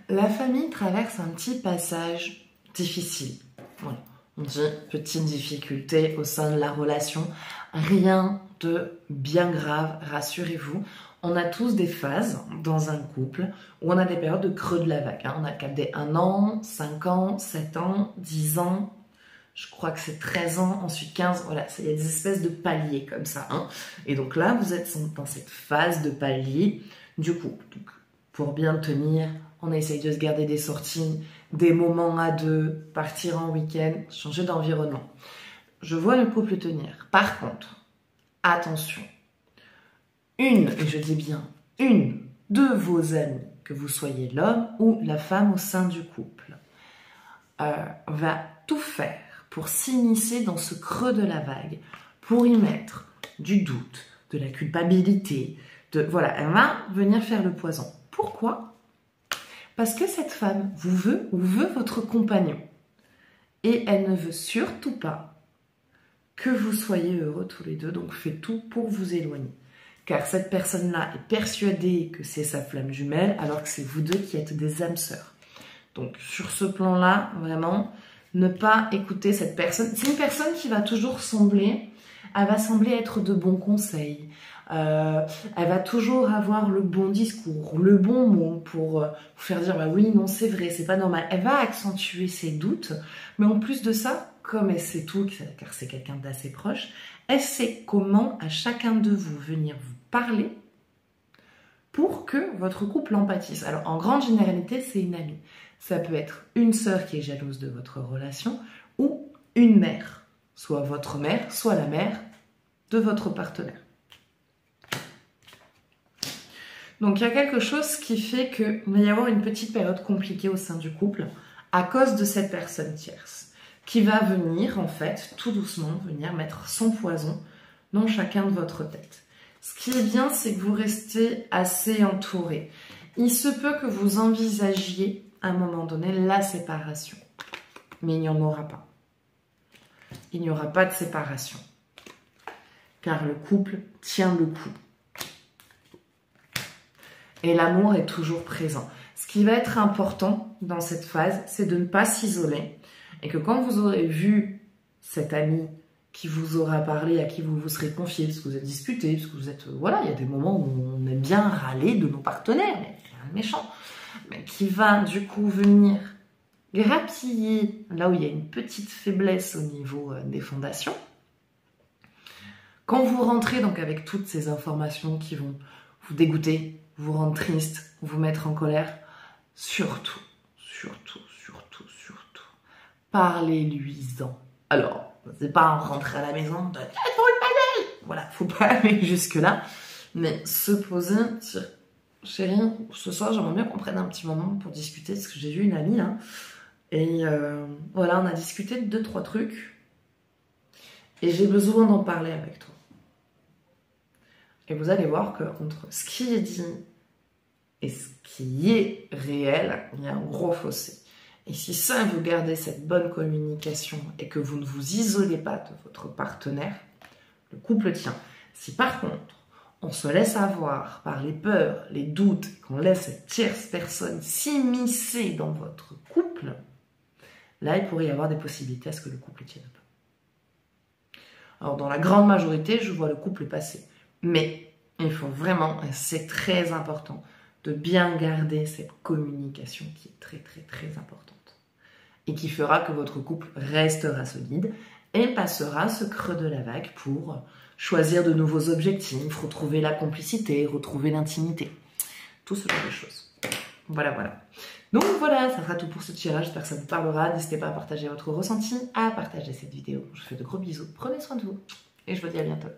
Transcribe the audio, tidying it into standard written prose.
La famille traverse un petit passage difficile. Voilà. On dit petite difficulté au sein de la relation. Rien de bien grave, rassurez-vous. On a tous des phases dans un couple où on a des périodes de creux de la vague. On a le cap des 1 an, 5 ans, 7 ans, 10 ans. Je crois que c'est 13 ans, ensuite 15. Voilà, il y a des espèces de paliers comme ça. Et donc là, vous êtes dans cette phase de palier du couple. Donc, pour bien tenir, on essaye de se garder des sorties, des moments à deux, partir en week-end, changer d'environnement. Je vois le couple tenir. Par contre, attention, et je dis bien une de vos amies, que vous soyez l'homme ou la femme au sein du couple, va tout faire pour s'immiscer dans ce creux de la vague, pour y mettre du doute, de la culpabilité, voilà, elle va venir faire le poison. Pourquoi ? Parce que cette femme vous veut ou veut votre compagnon. Et elle ne veut surtout pas que vous soyez heureux tous les deux, donc fait tout pour vous éloigner. Car cette personne-là est persuadée que c'est sa flamme jumelle, alors que c'est vous deux qui êtes des âmes sœurs. Donc sur ce plan-là, vraiment, ne pas écouter cette personne. C'est une personne qui va toujours sembler être de bons conseils. Elle va toujours avoir le bon discours, le bon mot pour vous faire dire bah oui, non, c'est vrai, c'est pas normal. Elle va accentuer ses doutes, mais en plus de ça, comme elle sait tout, car c'est quelqu'un d'assez proche, elle sait comment à chacun de vous venir vous parler pour que votre couple en pâtisse. Alors en grande généralité, c'est une amie. Ça peut être une sœur qui est jalouse de votre relation ou une mère, soit votre mère, soit la mère de votre partenaire. Donc il y a quelque chose qui fait qu'il va y avoir une petite période compliquée au sein du couple à cause de cette personne tierce qui va venir en fait tout doucement venir mettre son poison dans chacun de votre tête. Ce qui est bien, c'est que vous restez assez entouré. Il se peut que vous envisagiez à un moment donné la séparation, mais il n'y en aura pas. Il n'y aura pas de séparation car le couple tient le coup. Et l'amour est toujours présent. Ce qui va être important dans cette phase, c'est de ne pas s'isoler. Et que quand vous aurez vu cet ami qui vous aura parlé, à qui vous vous serez confié, parce que vous êtes disputé, parce que vous êtes... Voilà, il y a des moments où on aime bien râler de nos partenaires, mais rien de méchant. Mais qui va du coup venir grappiller là où il y a une petite faiblesse au niveau des fondations. Quand vous rentrez donc avec toutes ces informations qui vont vous dégoûter, vous rendre triste, vous mettre en colère, surtout, parlez-lui-en. Alors, c'est pas en rentrer à la maison, voilà, faut pas aller jusque-là, mais se poser, dire, chérie, ce soir j'aimerais bien qu'on prenne un petit moment pour discuter, parce que j'ai vu une amie là, et voilà, on a discuté de 2-3 trucs, et j'ai besoin d'en parler avec toi. Et vous allez voir que entre ce qui est dit et ce qui est réel, il y a un gros fossé. Et si ça, vous gardez cette bonne communication et que vous ne vous isolez pas de votre partenaire, le couple tient. Si par contre, on se laisse avoir par les peurs, les doutes, qu'on laisse cette tierce personne s'immiscer dans votre couple, là, il pourrait y avoir des possibilités à ce que le couple tienne pas. Alors, dans la grande majorité, je vois le couple passer. Mais il faut vraiment, et c'est très important, de bien garder cette communication qui est très, très, très importante. Et qui fera que votre couple restera solide et passera ce creux de la vague pour choisir de nouveaux objectifs, retrouver la complicité, retrouver l'intimité. Tout ce genre de choses. Voilà, voilà. Donc voilà, ça sera tout pour ce tirage. J'espère que ça vous parlera. N'hésitez pas à partager votre ressenti, à partager cette vidéo. Je vous fais de gros bisous. Prenez soin de vous et je vous dis à bientôt.